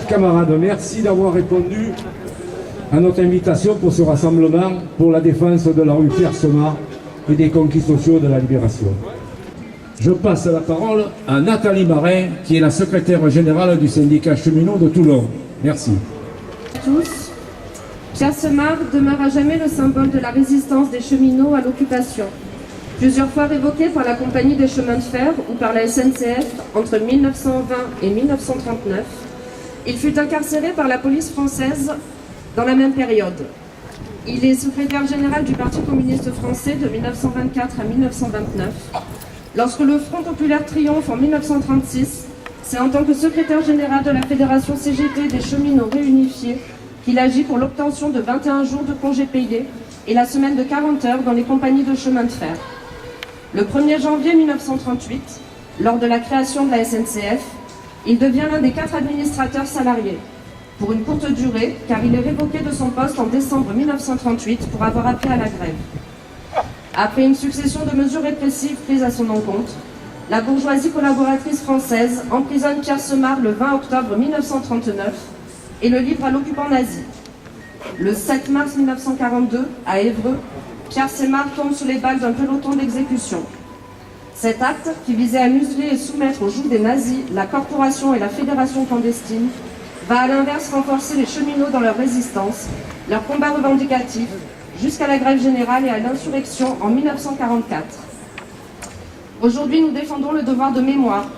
Camarades, merci d'avoir répondu à notre invitation pour ce rassemblement pour la défense de la rue Pierre-Semard et des conquis sociaux de la libération. Je passe la parole à Nathalie Marin, qui est la secrétaire générale du syndicat cheminot de Toulon. Merci. Tous, Pierre-Semard demeure à jamais le symbole de la résistance des cheminots à l'occupation. Plusieurs fois révoqué par la Compagnie des chemins de fer ou par la SNCF entre 1920 et 1939, il fut incarcéré par la police française dans la même période. Il est secrétaire général du Parti communiste français de 1924 à 1929. Lorsque le Front populaire triomphe en 1936, c'est en tant que secrétaire général de la Fédération CGT des cheminots réunifiés qu'il agit pour l'obtention de 21 jours de congés payés et la semaine de 40 heures dans les compagnies de chemin de fer. Le 1er janvier 1938, lors de la création de la SNCF, il devient l'un des 4 administrateurs salariés, pour une courte durée, car il est révoqué de son poste en décembre 1938 pour avoir appelé à la grève. Après une succession de mesures répressives prises à son encontre, la bourgeoisie collaboratrice française emprisonne Pierre-Semard le 20 octobre 1939 et le livre à l'occupant nazi. Le 7 mars 1942, à Évreux, Pierre-Semard tombe sous les balles d'un peloton d'exécution. Cet acte, qui visait à museler et soumettre au joug des nazis la corporation et la fédération clandestine, va à l'inverse renforcer les cheminots dans leur résistance, leur combat revendicatif, jusqu'à la grève générale et à l'insurrection en 1944. Aujourd'hui, nous défendons le devoir de mémoire.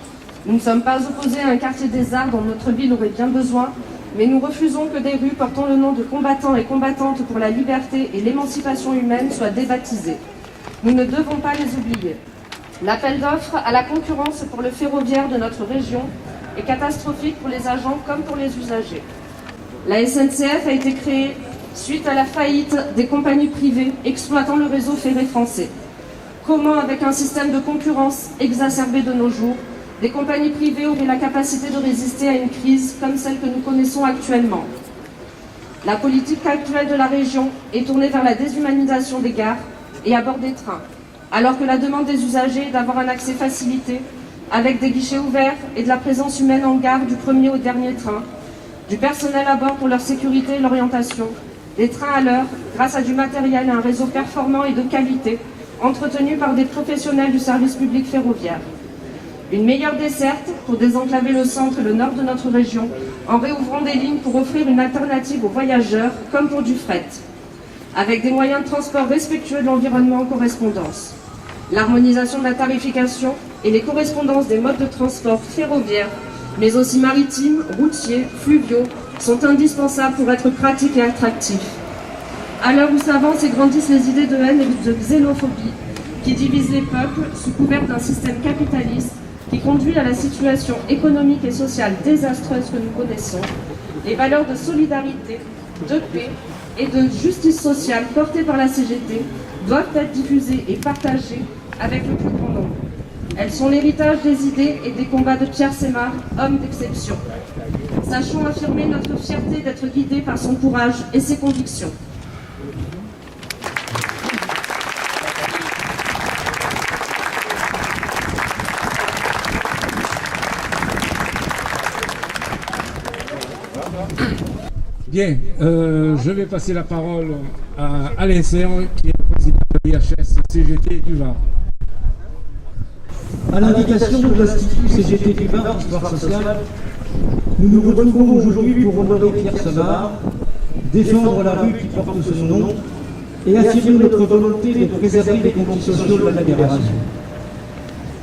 Nous ne sommes pas opposés à un quartier des arts dont notre ville aurait bien besoin, mais nous refusons que des rues portant le nom de combattants et combattantes pour la liberté et l'émancipation humaine soient débaptisées. Nous ne devons pas les oublier. L'appel d'offres à la concurrence pour le ferroviaire de notre région est catastrophique pour les agents comme pour les usagers. La SNCF a été créée suite à la faillite des compagnies privées exploitant le réseau ferré français. Comment, avec un système de concurrence exacerbé de nos jours, des compagnies privées auraient la capacité de résister à une crise comme celle que nous connaissons actuellement? La politique actuelle de la région est tournée vers la déshumanisation des gares et à bord des trains, alors que la demande des usagers est d'avoir un accès facilité, avec des guichets ouverts et de la présence humaine en gare du premier au dernier train, du personnel à bord pour leur sécurité et l'orientation, des trains à l'heure grâce à du matériel et un réseau performant et de qualité, entretenu par des professionnels du service public ferroviaire. Une meilleure desserte pour désenclaver le centre et le nord de notre région, en réouvrant des lignes pour offrir une alternative aux voyageurs, comme pour du fret, avec des moyens de transport respectueux de l'environnement en correspondance. L'harmonisation de la tarification et les correspondances des modes de transport ferroviaires, mais aussi maritimes, routiers, fluviaux, sont indispensables pour être pratiques et attractifs. À l'heure où s'avancent et grandissent les idées de haine et de xénophobie, qui divisent les peuples sous couvert d'un système capitaliste qui conduit à la situation économique et sociale désastreuse que nous connaissons, les valeurs de solidarité, de paix et de justice sociale portées par la CGT doivent être diffusées et partagées avec le plus grand nombre. Elles sont l'héritage des idées et des combats de Pierre-Semard, homme d'exception. Sachons affirmer notre fierté d'être guidés par son courage et ses convictions. Bien, je vais passer la parole à Alain Serre, qui est le président de l'IHS CGT du Var. À l'invitation de l'Institut CGT du Var d'Histoire sociale, nous nous retrouvons aujourd'hui pour honorer Pierre-Semard, défendre la rue qui porte son nom et affirmer notre volonté de préserver les conquis sociaux de la libération.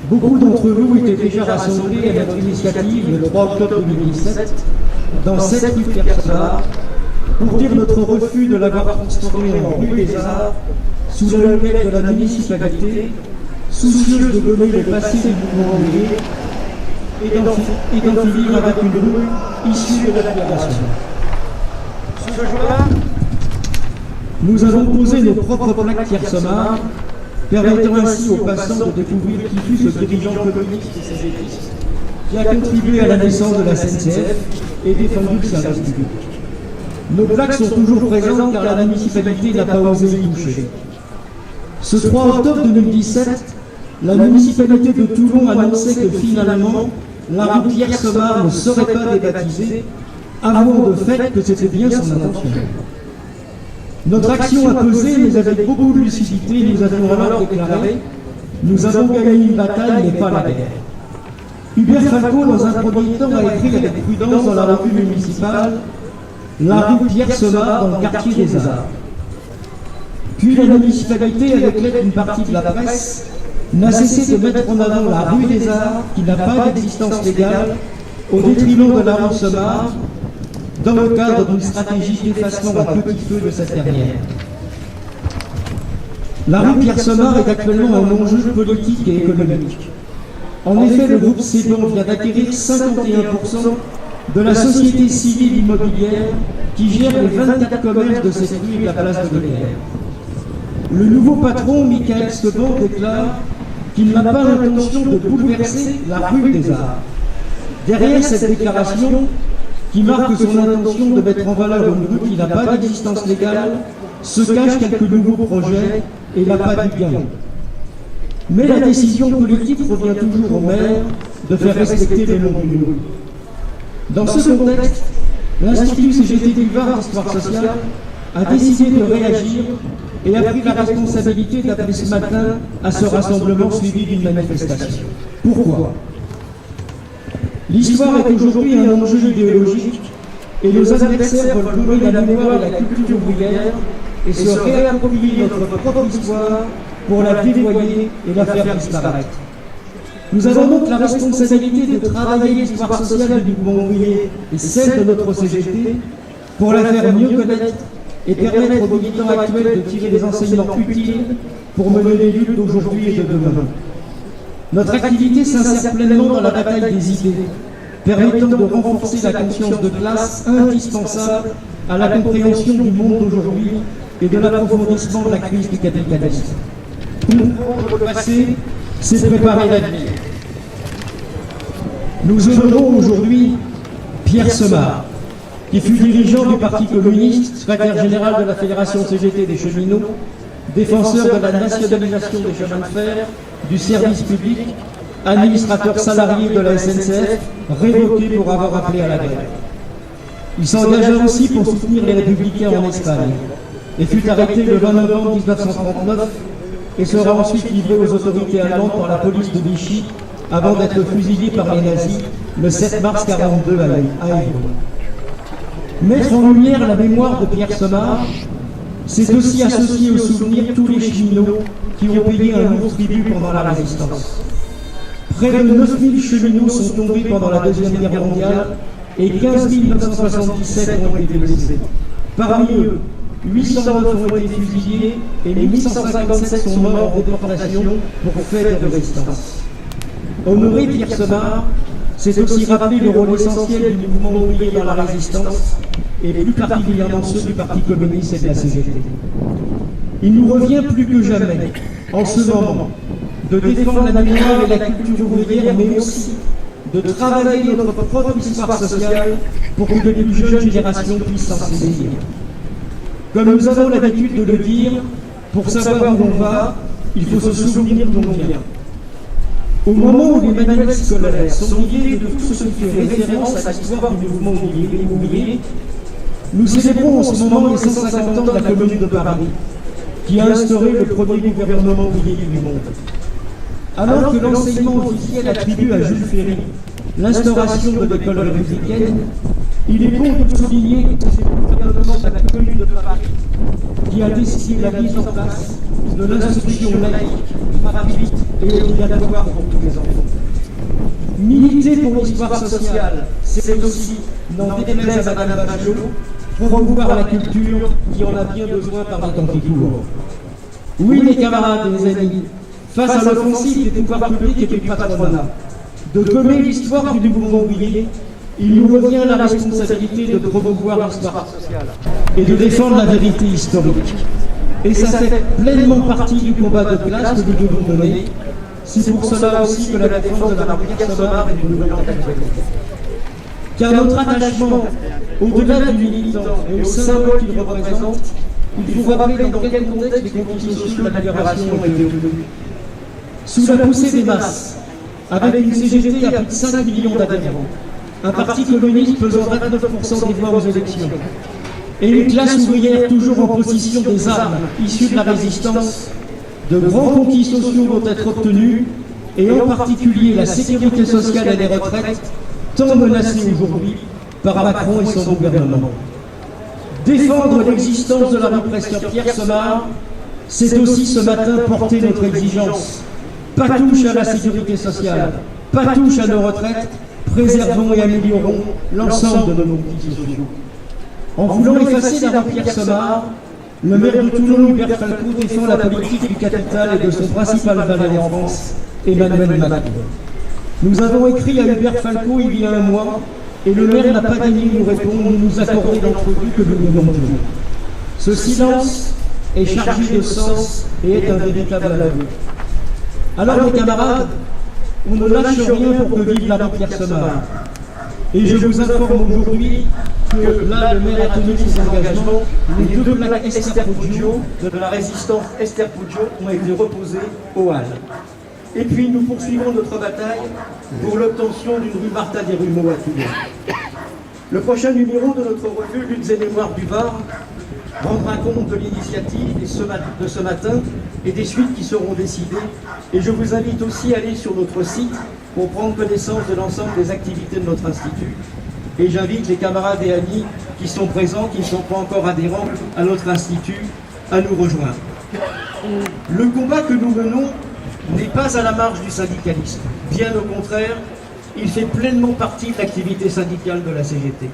Beaucoup d'entre vous étaient déjà rassemblés à notre initiative le 3 octobre 2017 dans cette rue Pierre-Semard pour dire notre refus de l'avoir transformée en rue des Arts sous la lunette de la municipalité, soucieuse de gommer le passé du mouvement ouvrier et d'en finir avec une rue issue de la libération. Ce jour-là, nous avons posé nos propres plaques Pierre-Semard, permettant ainsi aux passants de découvrir qui fut ce dirigeant communiste et CGTiste qui a contribué à la naissance de la SNCF et défendu le service public. Nos plaques sont toujours présentes car la municipalité n'a pas osé y toucher. Ce 3 octobre 2017, la municipalité de Toulon annonçait que finalement, la rue Pierre-Semard ne serait pas débaptisée, avouant de fait que c'était bien son intention. Notre action a pesé, mais avec beaucoup de lucidité, nous avons alors déclaré « Nous avons gagné une bataille, mais pas la guerre ». Hubert Falcon, dans un premier temps, a écrit avec prudence dans la revue municipale la rue Pierre-Semard dans le quartier des Arts. Puis la municipalité, avec l'aide d'une partie de la presse, n'a cessé de mettre en avant la rue des Arts, qui n'a pas d'existence légale, au détriment de la rue Semard, dans le cadre d'une stratégie d'effacement à petit feu de cette dernière. La rue Pierre-Semard est actuellement un enjeu politique et économique. En effet, le groupe Céban vient d'acquérir 51% de la société civile immobilière qui gère les 24 commerces de cette rue et la place de Guerre. Le nouveau patron, Michael Steban, déclare qu'il n'a pas l'intention de bouleverser la rue des Arts. Derrière cette déclaration, qui marque son intention de mettre en valeur une rue qui n'a pas d'existence légale, se cachent quelques nouveaux projets et l'appât du gain. Mais la décision politique revient toujours au maire de faire respecter les noms d'une rue. Dans ce contexte, l'Institut CGT du Var d'Histoire Sociale a décidé de réagir et a pris la responsabilité d'appeler ce matin à ce rassemblement suivi d'une manifestation. Pourquoi ? L'histoire est aujourd'hui un enjeu idéologique et nos adversaires veulent brûler la mémoire et la culture ouvrière et se réapproprier notre propre histoire pour la dévoyer et la faire disparaître. Nous avons donc la responsabilité de travailler l'histoire sociale du mouvement ouvrier et celle de notre CGT pour la faire mieux connaître et permettre aux militants actuels de tirer des enseignements utiles pour mener les luttes d'aujourd'hui et de demain. Notre activité s'insère pleinement dans la bataille des idées, permettant de renforcer la conscience de classe indispensable à la compréhension du monde d'aujourd'hui et de l'approfondissement de la crise du capitalisme. Comprendre le passé, c'est préparer l'avenir. Nous honorons aujourd'hui Pierre Semard, qui fut dirigeant du Parti communiste, secrétaire général de la Fédération CGT des cheminots, défenseur de la nationalisation des chemins de fer, du service public, administrateur salarié de la SNCF, révoqué pour avoir appelé à la grève. Il s'engagea aussi pour soutenir les Républicains en Espagne et fut arrêté le 20 novembre 1939 et sera ensuite livré aux autorités allemandes par la police de Vichy avant d'être fusillé par les nazis le 7 mars 1942 à Évron. Mettre en lumière la mémoire de Pierre Semard, c'est aussi associer au souvenir tous les cheminots qui ont payé un lourd tribut pendant la Résistance. Près de 9000 cheminots sont tombés pendant la Deuxième Guerre mondiale et 15 977 ont été blessés. Parmi eux, 809 ont été fusillés et 1157 sont morts en déportation pour fait de résistance. Honorer Pierre Semard, c'est aussi rappeler le rôle essentiel du mouvement ouvrier dans la résistance et plus particulièrement ceux du Parti communiste et de la CGT. Il nous revient plus que jamais, en ce moment, de défendre la mémoire et la culture ouvrière, mais aussi de travailler notre propre histoire sociale pour que les plus jeunes générations puissent s'en saisir. Comme nous avons l'habitude de le dire, pour savoir où on va, il faut se souvenir d'où on vient. Au moment où les manuels scolaires sont liés de tout ce qui fait référence à l'histoire du mouvement ouvrier, nous célébrons en ce moment les 150 ans de la Commune de Paris, qui a instauré le premier gouvernement ouvrier du monde. Alors que l'enseignement officiel attribue à Jules Ferry l'instauration de l'école républicaine, il est bon de souligner que c'est le gouvernement de la Commune de Paris qui a décidé la mise en place de l'instruction laïque, gratuite et obligatoire pour tous les enfants. Militer pour l'histoire sociale, c'est aussi, n'en déplaise à Madame Bachelot, promouvoir la culture qui en a bien besoin par les temps qui courent. Oui, les camarades et les amis, face à l'offensive des pouvoirs publics et du patronat, de gommer l'histoire du mouvement ouvrier, il nous revient la responsabilité de promouvoir l'histoire sociale et de défendre la vérité historique. Et ça fait pleinement partie du combat de classe que nous devons mener. C'est pour cela aussi que la défense de la Pierre Semard est une nouvelle actualité. Car notre attachement, au-delà du militant et au symbole qu'il représente, il faut rappeler dans quel contexte les conquêtes sociaux de la libération ont été obtenues. Sous la poussée des masses, avec une CGT à plus de 5 millions d'adhérents, un parti communiste pesant 29% des voix aux élections, et une classe ouvrière toujours en possession des armes issues de la résistance, de grands conquis sociaux vont être obtenus, et en particulier la sécurité sociale et les retraites, tant menacées aujourd'hui par Macron et son gouvernement. Défendre l'existence de la rue Presqu'Pierre Semard, c'est aussi ce matin porter notre exigence. Pas touche à la sécurité sociale, pas touche à nos retraites, préservons et améliorons l'ensemble de nos conquis sociaux. En voulant effacer la rue Pierre Semard, le maire de Toulon, Hubert Falco, défend la politique du capital et de son principal valet en France, Emmanuel Macron. Nous avons écrit à Hubert Falco il y a un mois, et le maire n'a pas daigné nous répondre, nous accorder l'entrevue que nous nous demandons. Ce silence est chargé de sens et est un véritable aveu. Alors, mes camarades, on ne lâche rien pour que vive la rue Pierre Semard. Et je vous informe aujourd'hui que là, le maire a tenu ses engagements. Les deux plaques Esther Poggio de la résistance Esther Poggio ont été reposées au Halles. Et puis nous poursuivons notre bataille pour l'obtention d'une rue Martha Desrumaux à Toulon. Le prochain numéro de notre revue Luttes et Mémoires du Var rendra compte de l'initiative de ce matin et des suites qui seront décidées. Et je vous invite aussi à aller sur notre site pour prendre connaissance de l'ensemble des activités de notre institut. Et j'invite les camarades et amis qui sont présents, qui ne sont pas encore adhérents à notre institut, à nous rejoindre. Le combat que nous menons n'est pas à la marge du syndicalisme. Bien au contraire, il fait pleinement partie de l'activité syndicale de la CGT.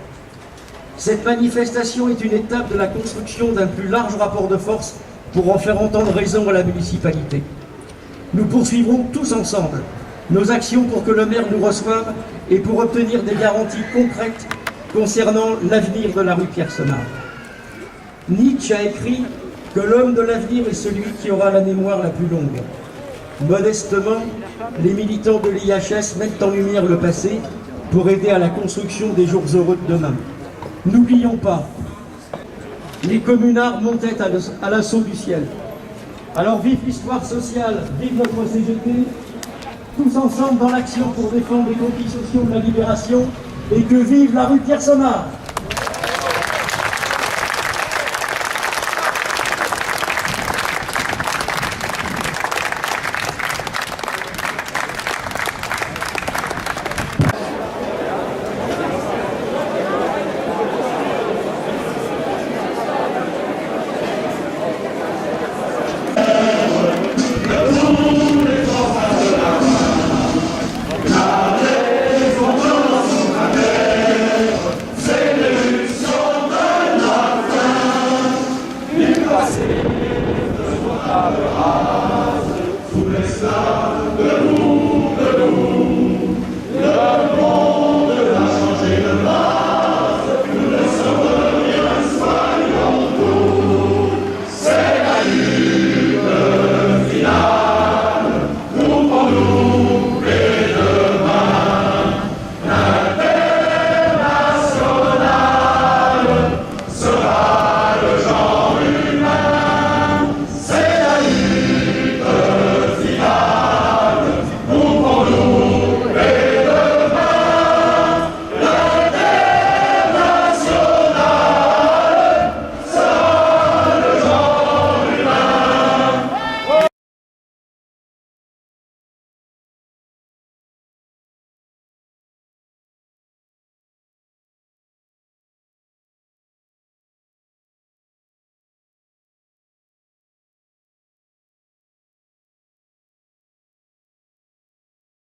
Cette manifestation est une étape de la construction d'un plus large rapport de force pour en faire entendre raison à la municipalité. Nous poursuivrons tous ensemble nos actions pour que le maire nous reçoive et pour obtenir des garanties concrètes concernant l'avenir de la rue Pierre Semard. Nietzsche a écrit que l'homme de l'avenir est celui qui aura la mémoire la plus longue. Modestement, les militants de l'IHS mettent en lumière le passé pour aider à la construction des jours heureux de demain. N'oublions pas, les communards montaient à l'assaut du ciel. Alors vive l'histoire sociale, vive notre CGT, tous ensemble dans l'action pour défendre les conquis sociaux de la libération, et que vive la rue Pierre Semard.